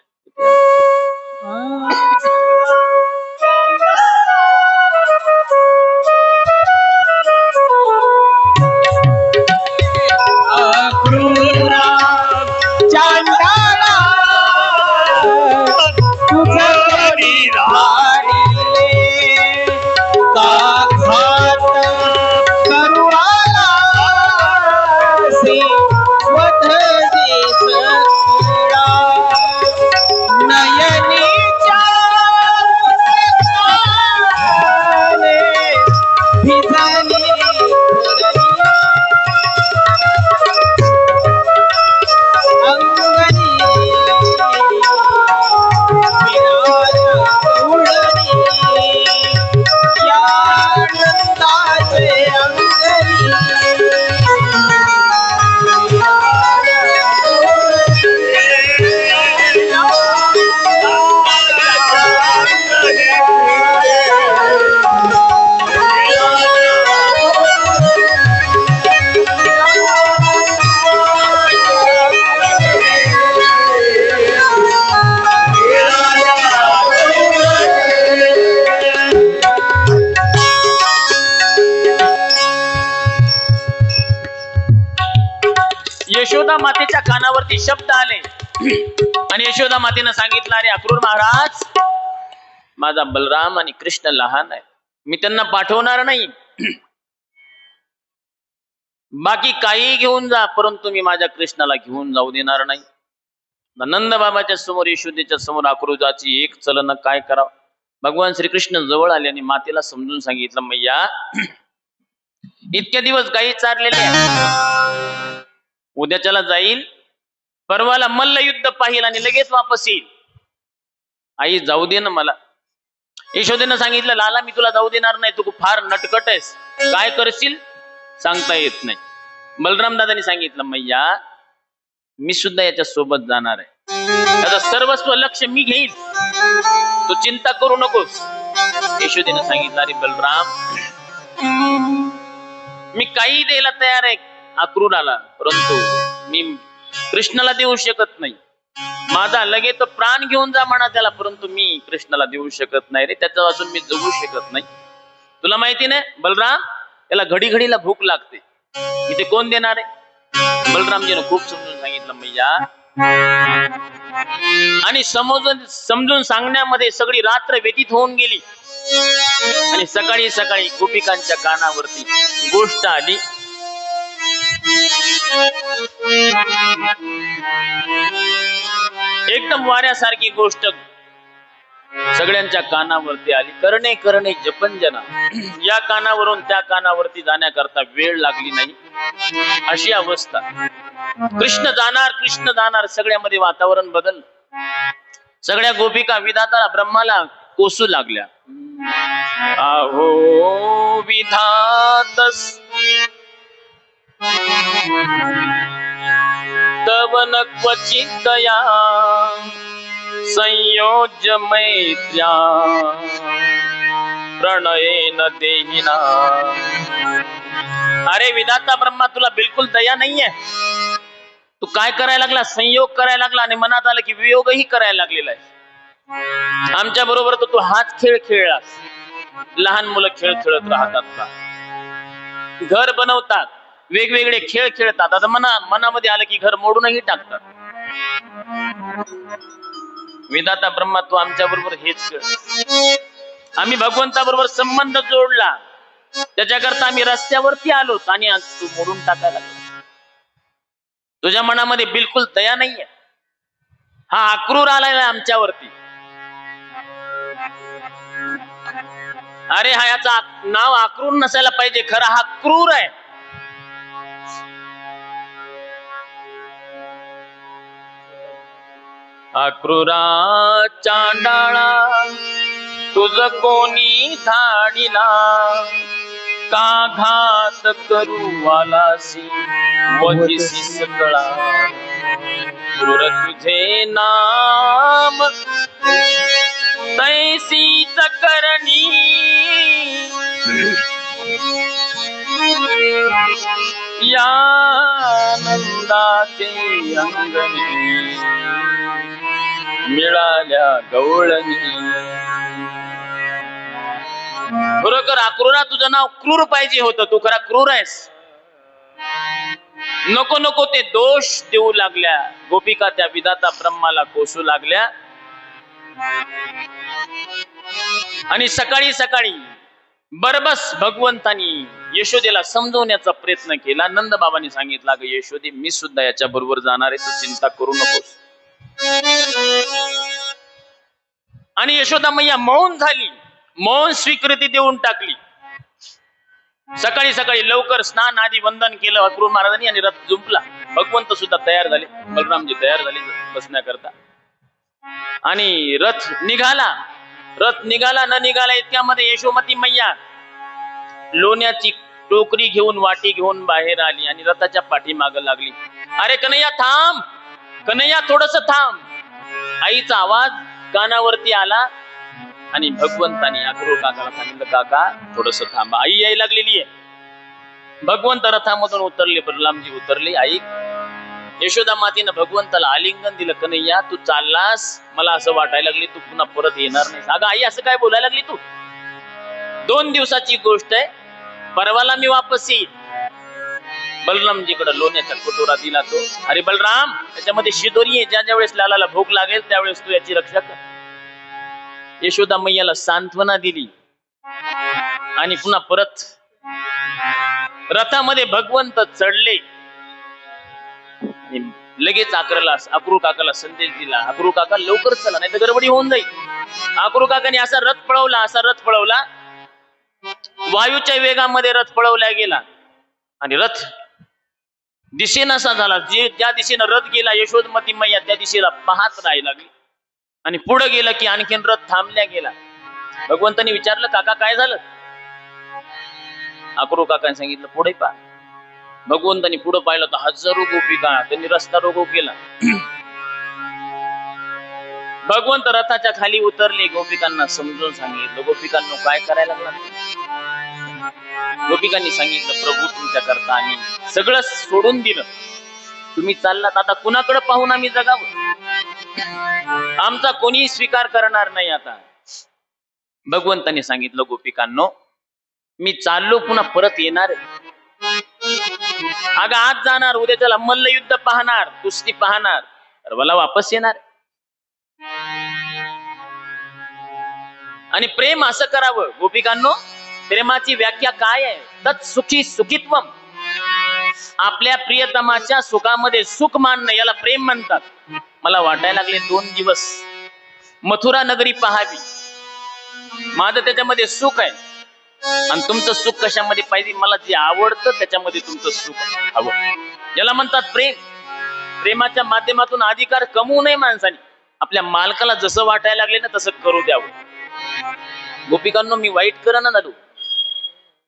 यशोदा मातेच्या कानावरती शब्द आले आणि यशोदा मातेनं सांगितलं, अरे आक्रोड महाराज, माझा बलराम आणि कृष्ण लहान आहे, मी त्यांना पाठवणार नाही, बाकी काही घेऊन जा, परंतु मी माझ्या कृष्णाला घेऊन जाऊ देणार नाही. नंद बाबाच्या समोर, यशोदेच्या समोर आक्रोडाची एक चलन काय करावं. भगवान श्रीकृष्ण जवळ आले आणि मातेला समजून सांगितलं, मैया, इतके दिवस गायी चारलेले, उद्याच्याला जाईल, परवाला मल्ल युद्ध पाहिल आणि लगेच वापस येईल. आई जाऊ दे ना मला. यशोदेनं सांगितलं, लाला मी तुला जाऊ देणार नाही, तू फार नटकट आहेस, काय करशील सांगता येत नाही. बलराम दादानी सांगितलं, मैया, मी सुद्धा याच्या सोबत जाणार आहे, त्याचं सर्वस्व लक्ष मी घेईल, तू चिंता करू नकोस. यशोदेनं सांगितलं, अरे बलराम, मी काही द्यायला तयार आहे आक्रोडाला, परंतु मी कृष्णाला देऊ शकत नाही. माझा लगे तो प्राण घेऊन जा म्हणा त्याला, परंतु मी कृष्णाला देऊ शकत नाही रे, त्याच्या वाचून मी जगू शकत नाही. तुला माहिती नाही बलराम, त्याला घडी घडीला भूक लागते, इथे कोण देणार आहे. बलरामजीने खूप समजून सांगितलं, मैया, आणि समजून सांगण्यामध्ये सगळी रात्र व्यतीत होऊन गेली. आणि सकाळी सकाळी गोपिकांच्या कानावरती गोष्ट आली. एकदम वाऱ्यासारखी गोष्ट सगळ्यांच्या कानावरती आली. करणे करणे जपंजना. या कानावरून त्या कानावरती जाण्याकरता वेळ लागली नाही, अशी अवस्था. कृष्ण जाणार सगळ्यामध्ये वातावरण बदललं. सगळ्या गोपिका विधाताला ब्रह्माला कोसू लागल्या. आहो विधातस तव न क्वचितया संयोज्य मैत्र्या प्रणयेन देहिना. अरे विधाता ब्रह्मा, तुला बिलकुल दया नाहीये. तू काय करायला लागला? संयोग करायला लागला आणि मनात आलं की वियोगही करायला लागलेला आहे. आमच्या बरोबर तर तू हाच खेळ खेळलास. लहान मुलं खेळ खेळत राहतात का? घर बनवतात, वेगवेगळे खेळ खेळतात. आता मनामध्ये आलं की घर मोडूनही टाकतात. विधाता ब्रह्मा, तू आमच्या बरोबर हेच खेळ. आम्ही भगवंताबरोबर संबंध जोडला, त्याच्याकरता आम्ही रस्त्यावरती आलो आणि आज तू मोडून टाकायला लागला. तुझ्या मनामध्ये बिलकुल दया नाहीये. हा अक्रूर आलाय आमच्यावरती. अरे हा, याचा नाव अक्रूर नसायला पाहिजे, खरा हा क्रूर आहे. अक्रूरा चांडाळा तुझ कोणी धाडिला, का घात करू वालासी वधिसी सकळा. क्रूर तुझे नाम तैसीच करणी, या नंदाचे अंगणी मिळाल्या गवळणी. खरोखर अक्रूरा, तुझं नाव क्रूर पाहिजे होतं. तू खरा क्रूर आहेस. नको नको ते दोष देऊ लागल्या गोपिका. त्या विधाता ब्रह्माला कोसू लागल्या. आणि सकाळी सकाळी बरबस भगवंतानी यशोदेला समजवण्याचा प्रयत्न केला. नंद बाबांनी सांगितलं, अगं यशोदे, मी सुद्धा याच्या बरोबर जाणार आहे, तू चिंता करू नकोस. आणि यशोदा मैया मौन झाली, मौन स्वीकृती देऊन टाकली. सकाळी सकाळी लवकर स्नान आदी वंदन केलं अक्रूर महाराजांनी आणि रथ जुंपला. भगवंत सुद्धा तयार झाले, बलरामजी तयार झाले बसण्याकरता. आणि रथ निघाला. रथ निघाला न निघाला इतक्यामध्ये यशोमती मैया लोण्याची टोकरी घेऊन, वाटी घेऊन बाहेर आली आणि रथाच्या पाठीमाग लागली. अरे कन्हैया थांब, कन्हैया थोडस थांब. आईचा आवाज कानावरती आला आणि भगवंतानी अक्रूर काकाला सांगितलं, काका थोडस थांब, आई यायला लागलेली आहे. भगवंत रथामधून उतरले, बलरामजी उतरले. आई यशोदा मातेनं भगवंताला आलिंगन दिलं. कन्हैया तू चाललास, मला असं वाटायला लागली तू पुन्हा परत येणार नाही. अगं आई, असं काय बोलायला लागली तू? 2 दिवसाची गोष्ट आहे, परवाला मी वापस येईल. बलरामजीकडे लोण्याचा कटोरा दिला तो. अरे बलराम, त्याच्यामध्ये शिदोरी आहे, ज्या वेळेस लालाला भूक लागेल त्यावेळेस तू याची रक्षा कर. यशोदा मैयाला सांत्वना दिली आणि पुन्हा परत रथामध्ये भगवंत चढले. लगेच अक्रूर काकाला संदेश दिला, अक्रूर काका लवकर चला, नाही तर गडबडी होऊन जाईल. अक्रूर काकाने असा रथ पळवला, वायूच्या वेगामध्ये रथ पळवला गेला आणि रथ दिशेनसा झाला. ज्या दिशेनं रथ गेला यशोदमती मैया त्या दिशेला पाहत राहायला लागली. आणि पुढे गेलं की आणखीन रथ थांबल्या गेला. भगवंतांनी विचारलं, काका काय झालं? अक्रूर काकाने सांगितलं, पुढे पहा. भगवंतांनी पुढे पाहिलं तर हजारो गोपिका, त्यांनी रस्ता रोको केला. भगवंत रथाच्या खाली उतरले, गोपिकांना समजून सांगितलं. गोपिकांना काय करायला लागला? गोपिकांनी सांगितलं, प्रभू तुमच्या करता आम्ही सगळं सोडून दिलं, तुम्ही चाललात, आता कुणाकडे पाहून आम्ही जगावं? आमचा कोणी स्वीकार करणार नाही. आता भगवंतांनी सांगितलं, गोपिकांनो मी चाललो, पुन्हा परत येणार आहे. अगं आज जाणार, उद्या त्याला मल्ल युद्ध पाहणार, कुस्ती पाहणार, तर मला वापस येणार. आणि प्रेम असं करावं गोपिकांनो. प्रेमाची व्याख्या काय आहे? तत् सुखी सुखित्वम. आपल्या प्रियतमाच्या सुखामध्ये सुख मानणं याला प्रेम म्हणतात. मला वाटायला लागले 2 दिवस मथुरा नगरी पहावी. माझं त्याच्यामध्ये सुख आहे आणि तुमचं सुख कशामध्ये पाहिजे? मला जे आवडतं त्याच्यामध्ये तुमचं सुख हवं. याला म्हणतात प्रेम. प्रेमाच्या माध्यमातून अधिकार कमवू नये माणसाने. आपल्या मालकाला जसं वाटायला लागले ना तसं करू द्यावं. गोपिकांनो, मी वाईट करणं झालो.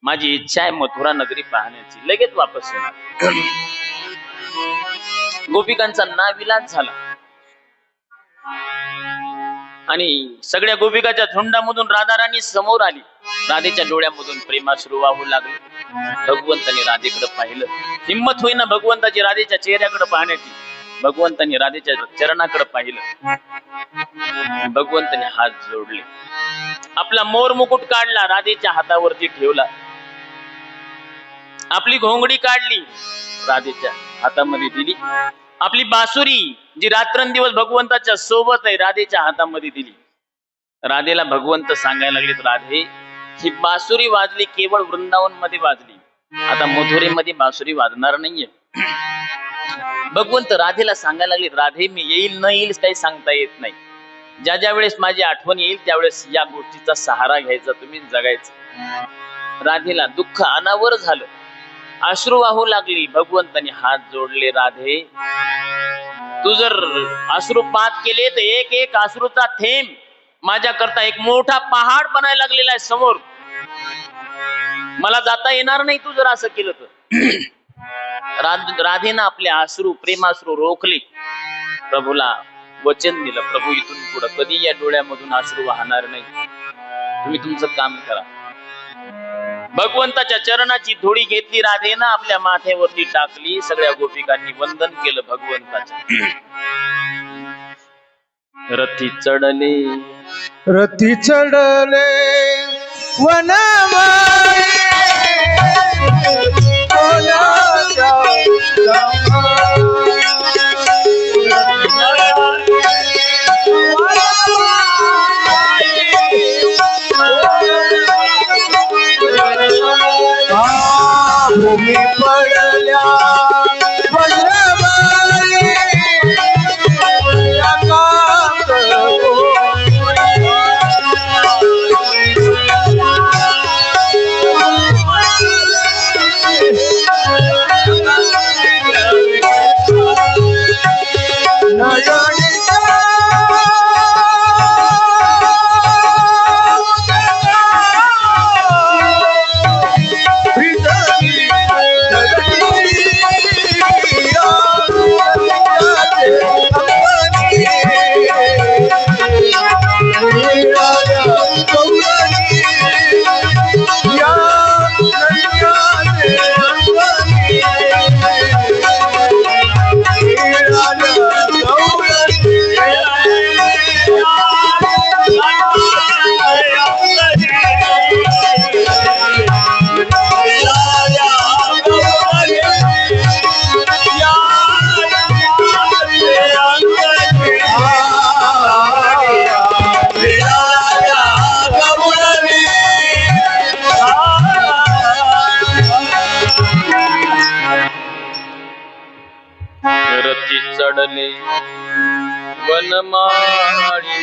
माझी इच्छा आहे मथुरा नगरी पाहण्याची. लगेच वापस येणार. गोपिकांचा नाविलाज झाला आणि सगळ्या गोपिकाच्या झुंडामधून राधाराणी समोर आली. राधेच्या डोळ्यामधून प्रेमाश्रू वाहू लागले. भगवंताने राधेकडे पाहिलं. हिम्मत होईना भगवंताची राधेच्या चेहऱ्याकडे पाहण्याची. भगवंताने राधेच्या चरणाकडे पाहिलं. भगवंताने हात जोडले. आपला मोर मुकुट काढला, राधेच्या हातावरती ठेवला. आपली घोंगडी काढली, राधेच्या हातामध्ये दिली. आपली बासुरी जी रात्रंदिवस भगवंताच्या सोबत आहे, राधेच्या हातामध्ये दिली. राधेला भगवंत सांगायला लागले, राधे ही बासुरी वाजली केवळ वृंदावन मध्ये वाजली, आता मथुरेमध्ये बासुरी वाजणार नाहीये. भगवंत राधेला सांगायला लागले, राधे मी येईल न येईल काही सांगता येत नाही. ज्या ज्या वेळेस माझी आठवण येईल त्यावेळेस या गोष्टीचा सहारा घ्यायचा, तुम्ही जगायचं. राधेला दुःख अनावर झालं, अश्रू वाहू लागली. भगवंताने हात जोडले, राधे तू जर अश्रुपात केले तर एक एक अश्रूचा थेंब माझ्या करता एक मोठा पहाड बनायला लागलेला आहे समोर. मला जाता येणार नाही तू जर असं केलं तर. राधेनं आपले अश्रू, प्रेमाश्रू रोखले. प्रभूला वचन दिलं, प्रभू इथून पुढे कधी या डोळ्यामधून अश्रू वाहणार नाही, तुम्ही तुमचं काम करा. भगवंताच्या चरणाची धुळी घेतली राधेनं, आपल्या माथ्यावरती टाकली. सगळ्या गोपिकांनी वंदन केलं भगवंताच्या. रथी चढले, रथी चढले वनमाळी, भूमी पडल्या वनमाळी, आकाश रथी चढले वनमाळी.